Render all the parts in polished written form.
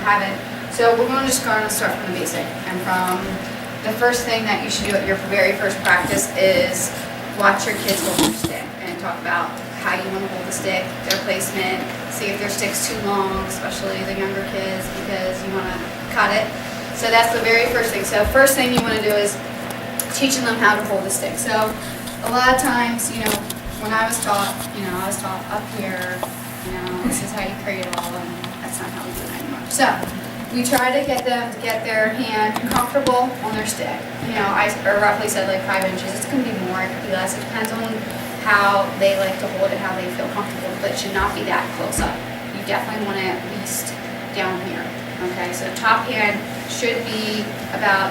haven't. So we're going to just start from the basic. And from the first thing that you should do at your very first practice is watch your kids hold their stick and talk about how you want to hold the stick, their placement, see if their stick's too long, especially the younger kids, because you want to cut it. So that's the very first thing. So first thing you want to do is teaching them how to hold the stick. So a lot of times, when I was taught, I was taught up here, this is how you cradle, and that's not how we do it anymore. So we try to get them to get their hand comfortable on their stick. I roughly said like 5 inches. It can be more, it could be less. It depends on how they like to hold it, how they feel comfortable, but it should not be that close up. You definitely want it at least down here. Okay, so top hand should be about,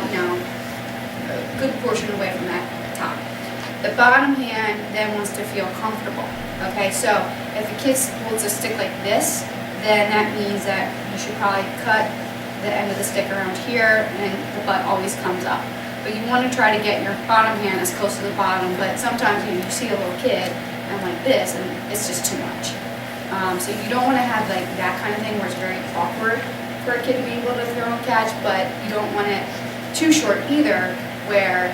a good portion away from that top. The bottom hand then wants to feel comfortable. Okay, so if a kid holds a stick like this, then that means that you should probably cut the end of the stick around here, and the butt always comes up. But you want to try to get your bottom hand as close to the bottom, but sometimes you see a little kid and like this, and it's just too much. So you don't want to have like that kind of thing where it's very awkward for a kid to be able to throw and catch, but you don't want it too short either where,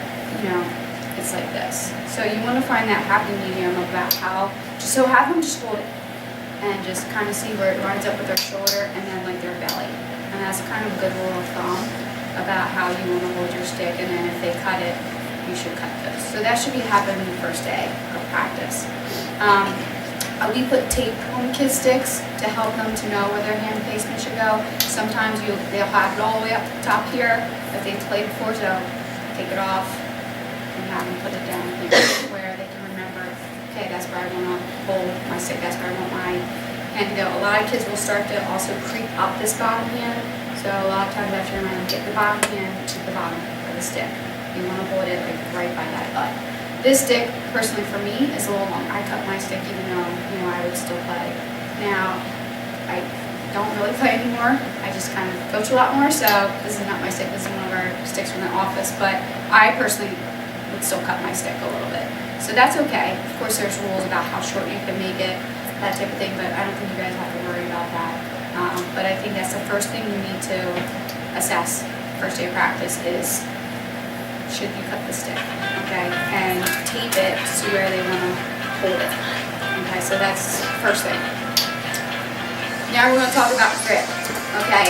it's like this. So you want to find that happy medium about how, so have them just hold it and just kind of see where it lines up with their shoulder and then like their belly. And that's kind of a good rule of thumb about how you want to hold your stick, and then if they cut it, you should cut this. So that should be happening the first day of practice. We put tape on kids' sticks to help them to know where their hand placement should go. Sometimes they'll have it all the way up the top here if they've played before, so take it off and have them put it down here where they can remember, okay, that's where I want to hold my stick, that's where I want my hand to go. A lot of kids will start to also creep up this bottom hand, so a lot of times I have to remind them, get the bottom hand to the bottom of the stick. You want to hold it like right by that butt. This stick, personally for me, is a little long. I cut my stick even though, I would still play. Now, I don't really play anymore. I just kind of coach a lot more, so this is not my stick. This is one of our sticks from the office, but I personally would still cut my stick a little bit. So that's okay. Of course, there's rules about how short you can make it, that type of thing, but I don't think you guys have to worry about that. But I think that's the first thing you need to assess first day of practice is, should you cut the stick, okay? And tape it to where they want to hold it. Okay, so that's first thing. Now we're going to talk about grip, okay?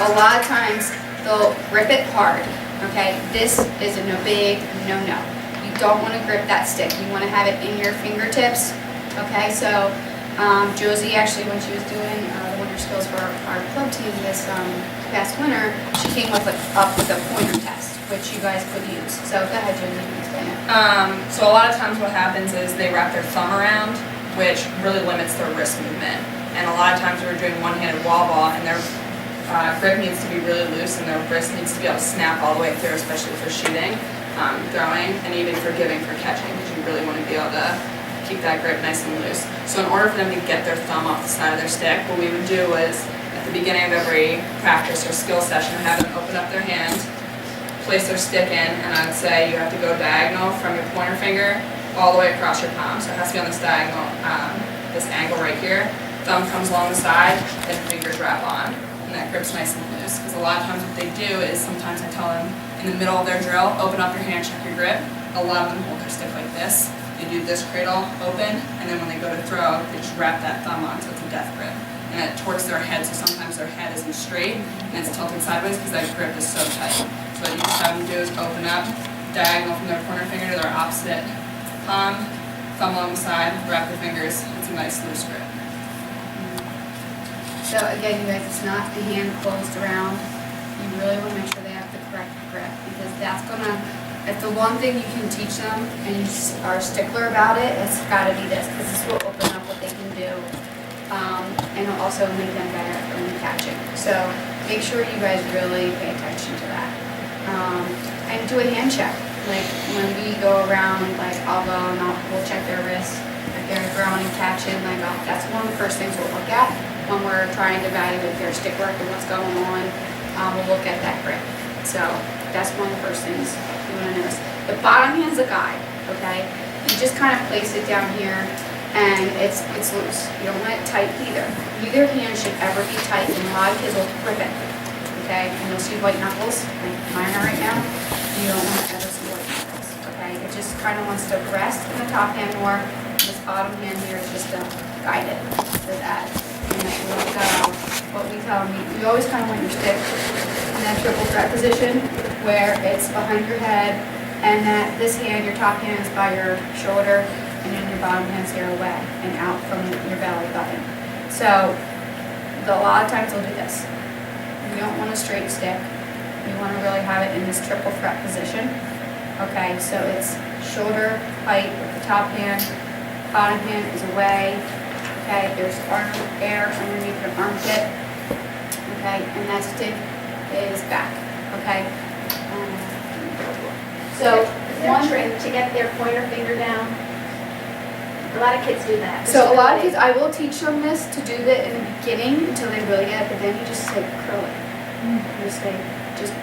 A lot of times they'll grip it hard, okay? This is a big no-no. You don't want to grip that stick. You want to have it in your fingertips, okay? So Josie actually, when she was doing the winter skills for our club team this past winter, she came up with a pointer test, which you guys could use. So go ahead, Josie, you can explain it. So a lot of times what happens is they wrap their thumb around, which really limits their wrist movement. And a lot of times we're doing one-handed wall ball, and their grip needs to be really loose, and their wrist needs to be able to snap all the way through, especially for shooting, throwing, and even for giving for catching, because you really want to be able to keep that grip nice and loose. So in order for them to get their thumb off the side of their stick, what we would do is, at the beginning of every practice or skill session, have them open up their hand, place their stick in, and I'd say you have to go diagonal from your pointer finger all the way across your palm. So it has to be on this diagonal, this angle right here. Thumb comes along the side, then fingers wrap on, and that grip's nice and loose. Because a lot of times what they do is, sometimes I tell them in the middle of their drill, open up your hand, check your grip. A lot of them hold their stick like this. They do this cradle open, and then when they go to throw, they just wrap that thumb on, so it's a death grip. And it torques their head, so sometimes their head isn't straight, and it's tilted sideways because that grip is so tight. So what you just have them do is open up, diagonal from their pointer finger to their opposite palm, thumb along the side, wrap their fingers. It's a nice loose grip. So again, you guys, it's not the hand closed around. You really want to make sure they have the correct grip, because that's gonna, if the one thing you can teach them and you are a stickler about it, it's got to be this, because this will open up what they can do, and it'll also make them better when catching. So make sure you guys really pay attention to that. And do a hand check. Like when we go around, like I'll go and we'll check their wrist, if they're throwing and catching, like that's one of the first things we'll look at when we're trying to evaluate their stick work and what's going on. We'll look at that grip. So that's one of the first things you want to notice. The bottom hand's a guide, okay? You just kind of place it down here and it's loose. You don't want it tight either. Neither hand should ever be tight, and a lot of kids will rip it, okay? And you'll see white knuckles, like mine are right now. You don't want to ever see white knuckles, okay? It just kind of wants to rest in the top hand more. This bottom hand here is just to guide it to that. And that's what we tell them. You always kind of want your stick in that triple threat position where it's behind your head, and that this hand, your top hand, is by your shoulder, and then your bottom hand's here away and out from your belly button. So a lot of times they'll do this. You don't want a straight stick. You want to really have it in this triple threat position. Okay, so it's shoulder height with the top hand, bottom hand is away. Okay, there's air underneath your armpit. Okay, and that stick is back. Okay. So One trick to get their pointer finger down. A lot of kids do that. So a lot of kids, I will teach them this to do that in the beginning until they really get it, but then you just say curl it. You just say, just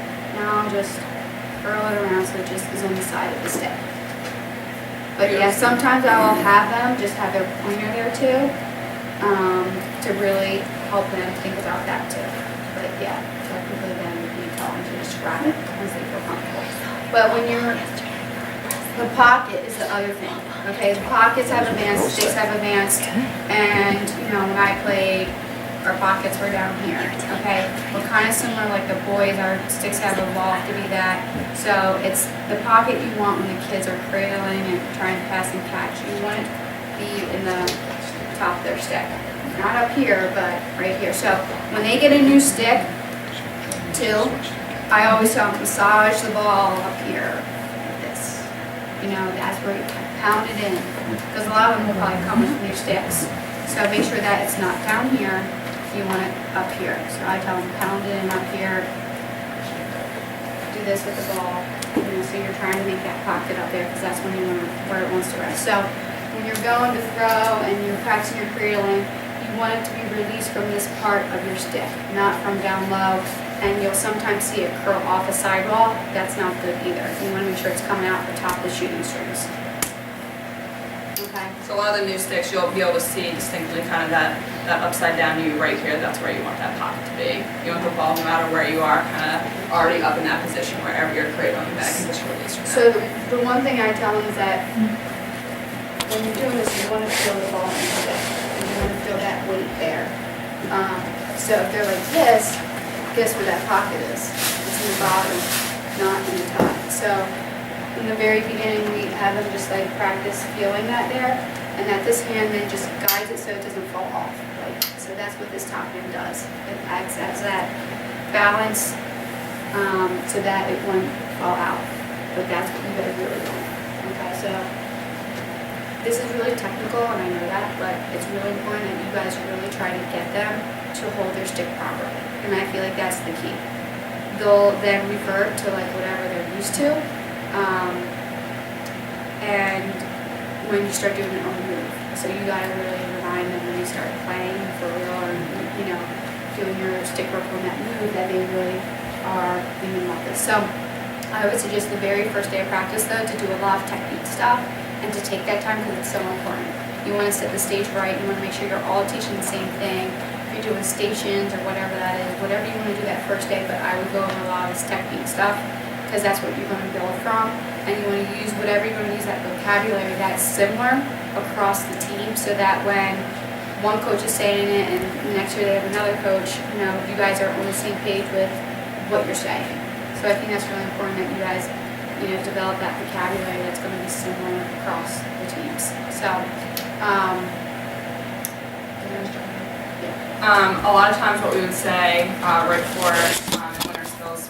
curl it around so it just is on the side of the stick. But yeah, sometimes I will have them just have their pointer there too, to really help them think about that too. But yeah, technically then you tell them to just grab it once they feel comfortable. But when you're, the pocket is the other thing. Okay, the pockets have advanced, sticks have advanced, and you know, when I played, our pockets were down here. Okay, we're kind of similar like the boys, our sticks have evolved to be that. So it's the pocket you want when the kids are cradling and trying to pass and catch. You want it to be in the top of their stick. Not up here, but right here. So when they get a new stick, too, I always tell them massage the ball up here. You know, that's where you pound it in. Because a lot of them will probably come with new sticks. So make sure that it's not down here. You want it up here. So I tell them pound it in up here. Do this with the ball. You know, so you're trying to make that pocket up there because that's when you want where it wants to rest. So when you're going to throw and you're practicing your cradling, you want it to be released from this part of your stick, not from down low. And you'll sometimes see it curl off a sidewall. That's not good either. You want to make sure it's coming out the top of the shooting strings. Okay. So a lot of the new sticks, you'll be able to see distinctly kind of that upside down U right here. That's where you want that pocket to be. You want the ball, no matter where you are, kind of already up in that position wherever you're cradling the bag and just release from So the one thing I tell them is that when you're doing this, you want to feel the ball in the stick. And you want to feel that weight there. So if they're like this, guess where that pocket is. It's in the bottom, not in the top. So in the very beginning, we have them just like practice feeling that there, and that this hand then just guides it so it doesn't fall off. Like, so that's what this top hand does. It acts as that balance so that it won't fall out. But that's what you guys really want. Okay, so this is really technical, and I know that, but it's really important that you guys really try to get them to hold their stick properly. And I feel like that's the key. They'll then revert to like whatever they're used to. And when you start doing it on the move. So you gotta really remind them when you start playing for real or, you know, doing your stick work on that move that they really are thinking about this. So I would suggest the very first day of practice though to do a lot of technique stuff and to take that time because it's so important. You wanna set the stage right, you wanna make sure you're all teaching the same thing. If you're doing stations or whatever that is, whatever you want to do that first day, but I would go over a lot of this technique stuff because that's what you're going to build from, and you want to use whatever you're going to use that vocabulary that's similar across the team so that when one coach is saying it and next year they have another coach, you know, you guys are on the same page with what you're saying. So I think that's really important that you guys, you know, develop that vocabulary that's going to be similar across the teams. So, A lot of times what we would say right before in winter skills,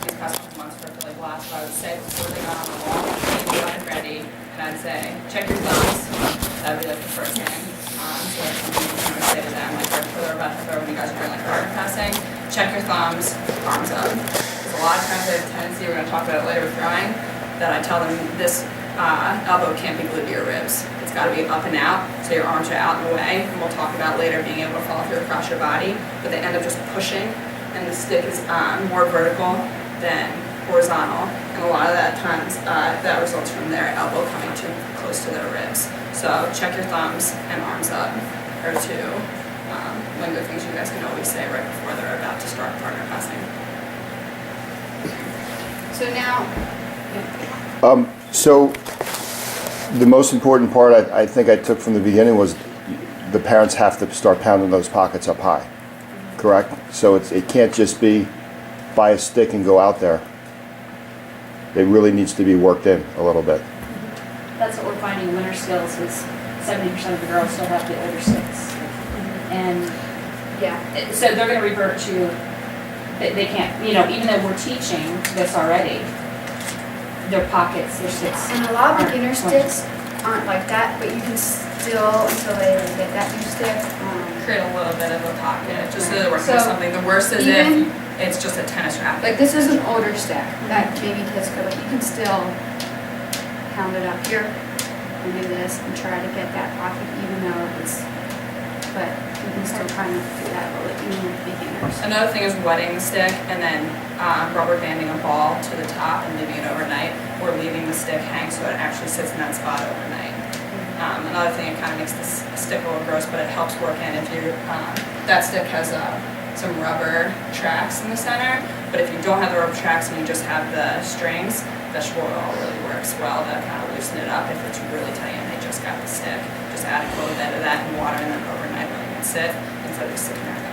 these past couple months for like last, I would say before they got on the wall, they'd be up and ready, and I'd say, check your thumbs. That would be like the first thing. So that's something you can always say to them, like right before they're about to throw when you guys are doing like hard passing, check your thumbs, arms up. Because a lot of times they have a tendency, we're going to talk about it later with throwing, that I tell them this elbow can't be glued to your ribs. It's got to be up and out, so your arms are out and away, and we'll talk about later being able to follow through across your body, but they end up just pushing, and the stick is more vertical than horizontal, and And a lot of that times, that results from their elbow coming too close to their ribs. So check your thumbs and arms up are two lingo things you guys can always say right before they're about to start partner passing. So now, So the most important part I think I took from the beginning was the parents have to start pounding those pockets up high, correct? So it can't just be buy a stick and go out there. It really needs to be worked in a little bit. That's what we're finding in winter skills is 70% of the girls still have the older sticks. And yeah, so they're gonna revert to, they can't, you know, even though we're teaching this already, their pockets, their sticks. and a lot of aren't beginner functional. sticks aren't like that, but you can still, until they get that new stick, Create a little bit of a pocket, just so Right. they're working with So, something. The worst is even- if it's just a tennis racket. like this is an older stick that maybe kids could, like you can still pound it up here and do this and try to get that pocket even though it's, but you can still kind of do that a little bit even with beginners. Another thing is wetting the stick and then rubber banding a ball to the top and leaving it overnight, or leaving the stick hang so it actually sits in that spot overnight. Another thing, it kind of makes the stick a little gross, but it helps work in if you, that stick has some rubber tracks in the center, but if you don't have the rubber tracks and you just have the strings, vegetable oil really works well to kind of loosen it up if it's really tight and they just got the stick. Just add a little bit of that in water and then overnight letting it sit instead of sticking there.